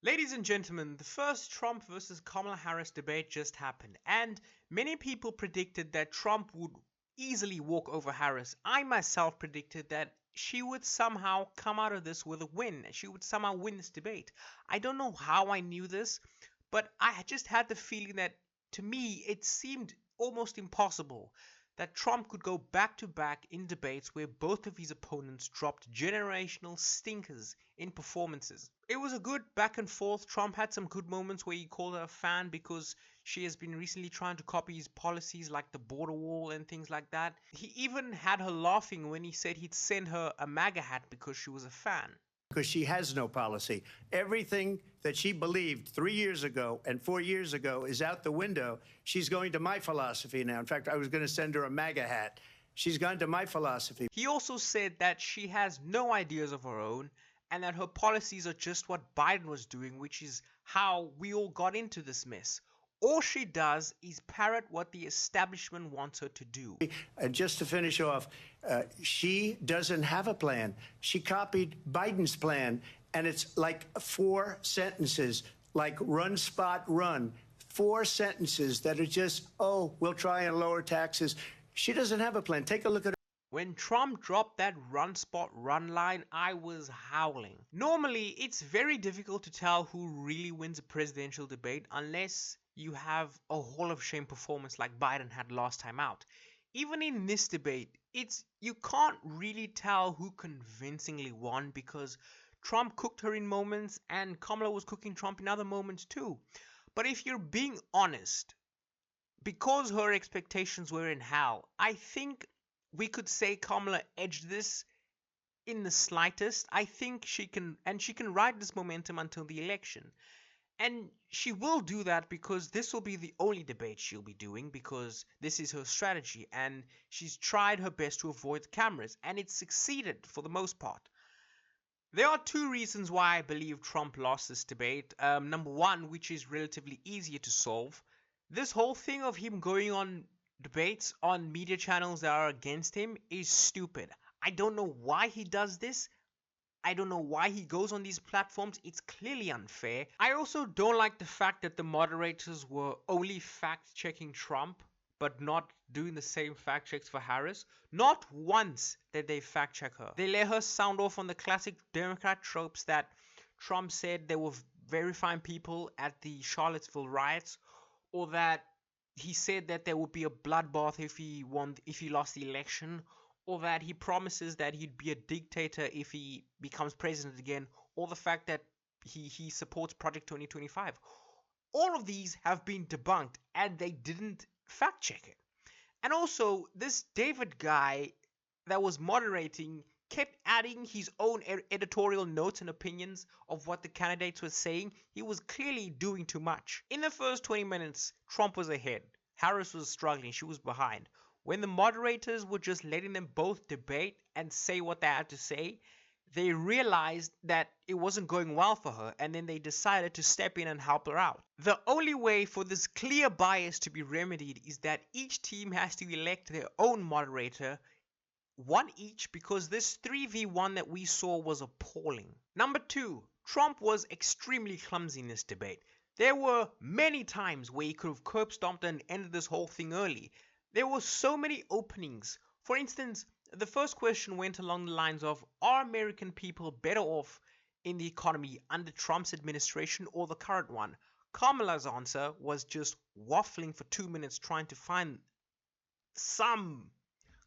Ladies and gentlemen, the first Trump versus Kamala Harris debate just happened, and many people predicted that Trump would easily walk over Harris. I myself predicted that she would somehow come out of this with a win. She would somehow win this debate. I don't know how I knew this, but I just had the feeling that to me it seemed almost impossible that Trump could go back to back in debates where both of his opponents dropped generational stinkers in performances. It was a good back and forth. Trump had some good moments where he called her a fan because she has been recently trying to copy his policies like the border wall and things like that. He even had her laughing when he said he'd send her a MAGA hat because she was a fan. Because she has no policy. Everything that she believed 3 years ago and 4 years ago is out the window. She's going to my philosophy now. In fact, I was going to send her a MAGA hat. She's gone to my philosophy. He also said that she has no ideas of her own and that her policies are just what Biden was doing, which is how we all got into this mess. All she does is parrot what the establishment wants her to do. And just to finish off, she doesn't have a plan. She copied Biden's plan, and it's like 4 sentences, like run, spot, run. 4 sentences that are just, oh, we'll try and lower taxes. She doesn't have a plan. Take a look at her. When Trump dropped that run spot run line, I was howling. Normally, it's very difficult to tell who really wins a presidential debate unless you have a Hall of Shame performance like Biden had last time out. Even in this debate, you can't really tell who convincingly won because Trump cooked her in moments and Kamala was cooking Trump in other moments too. But if you're being honest, because her expectations were in hell, I think we could say Kamala edged this in the slightest. I think she can ride this momentum until the election. And she will do that because this will be the only debate she'll be doing because this is her strategy and she's tried her best to avoid the cameras and it's succeeded for the most part. There are 2 reasons why I believe Trump lost this debate. Number 1, which is relatively easier to solve. This whole thing of him going on debates on media channels that are against him is stupid. I don't know why he does this. I don't know why he goes on these platforms. It's clearly unfair. I also don't like the fact that the moderators were only fact-checking Trump, but not doing the same fact checks for Harris. Not once did they fact-check her. They let her sound off on the classic Democrat tropes that Trump said there were very fine people at the Charlottesville riots, or that he said that there would be a bloodbath if he lost the election, or that he promises that he'd be a dictator if he becomes president again, or the fact that he supports Project 2025. All of these have been debunked, and they didn't fact check it. And also, this David guy that was moderating kept adding his own editorial notes and opinions of what the candidates were saying. He was clearly doing too much. In the first 20 minutes, Trump was ahead. Harris was struggling. She was behind. When the moderators were just letting them both debate and say what they had to say, they realized that it wasn't going well for her, and then they decided to step in and help her out. The only way for this clear bias to be remedied is that each team has to elect their own moderator, one each, because this 3v1 that we saw was appalling. Number 2, Trump was extremely clumsy in this debate. There were many times where he could have curb stomped and ended this whole thing early. There were so many openings. For instance, the first question went along the lines of, are American people better off in the economy under Trump's administration or the current one? Kamala's answer was just waffling for 2 minutes trying to find some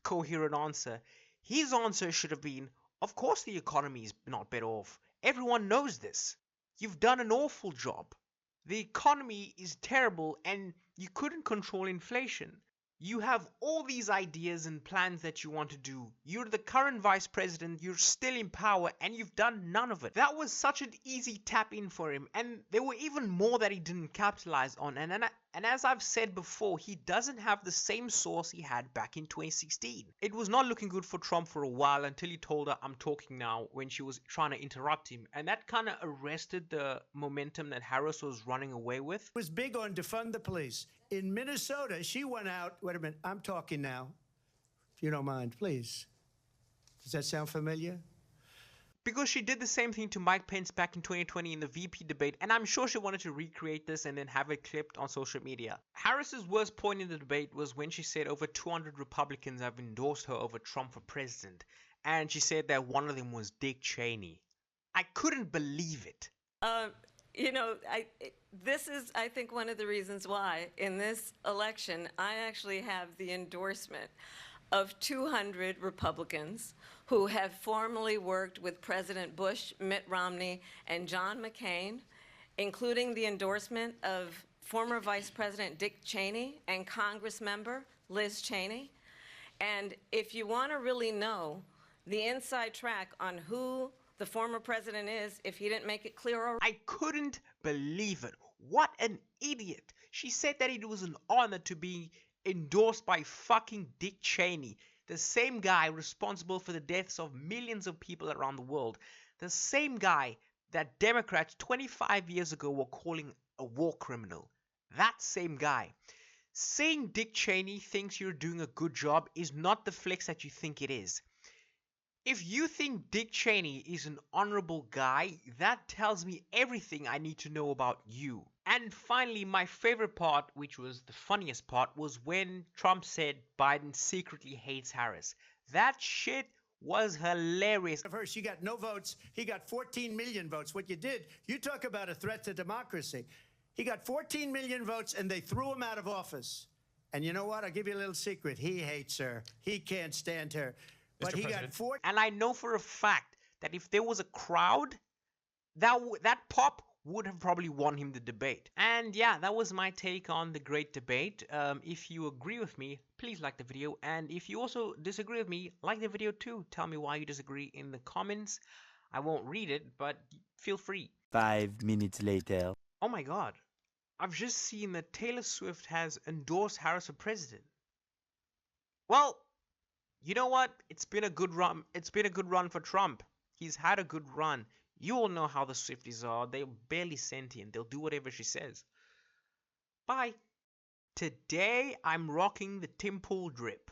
coherent answer. His answer should have been, of course the economy is not better off. Everyone knows this. You've done an awful job. The economy is terrible and you couldn't control inflation. You have all these ideas and plans that you want to do. You're the current vice president, you're still in power, and you've done none of it. That was such an easy tap in for him, and there were even more that he didn't capitalize on. And as I've said before, he doesn't have the same source he had back in 2016. It was not looking good for Trump for a while until he told her, I'm talking now, when she was trying to interrupt him. And that kind of arrested the momentum that Harris was running away with. Was big on defund the police. In Minnesota, she went out. Wait a minute. I'm talking now. If you don't mind, please. Does that sound familiar? Because she did the same thing to Mike Pence back in 2020 in the VP debate, and I'm sure she wanted to recreate this and then have it clipped on social media. Harris's worst point in the debate was when she said over 200 Republicans have endorsed her over Trump for president, and she said that one of them was Dick Cheney. I couldn't believe it. You know, this is, I think, one of the reasons why in this election I actually have the endorsement of 200 Republicans who have formerly worked with President Bush, Mitt Romney, and John McCain, including the endorsement of former Vice President Dick Cheney and Congress member Liz Cheney. And if you want to really know the inside track on who the former president is, if he didn't make it clear already. I couldn't believe it. What an idiot. She said that it was an honor to be endorsed by fucking Dick Cheney, the same guy responsible for the deaths of millions of people around the world, the same guy that Democrats 25 years ago were calling a war criminal. That same guy. Saying Dick Cheney thinks you're doing a good job is not the flex that you think it is. If you think Dick Cheney is an honorable guy, that tells me everything I need to know about you. And finally, my favorite part, which was the funniest part, was when Trump said Biden secretly hates Harris. That shit was hilarious. First, you got no votes. He got 14 million votes. What you did, you talk about a threat to democracy. He got 14 million votes, and they threw him out of office. And you know what? I'll give you a little secret. He hates her. He can't stand her. But he got 14. And I know for a fact that if there was a crowd, that pop would have probably won him the debate. And yeah, that was my take on the great debate. If you agree with me, please like the video. And if you also disagree with me, like the video too. Tell me why you disagree in the comments. I won't read it, but feel free. 5 minutes later. Oh my god. I've just seen that Taylor Swift has endorsed Harris for president. Well, you know what? It's been a good run. It's been a good run for Trump. He's had a good run. You all know how the Swifties are. They're barely sentient. They'll do whatever she says. Bye. Today, I'm rocking the Tim Pool drip.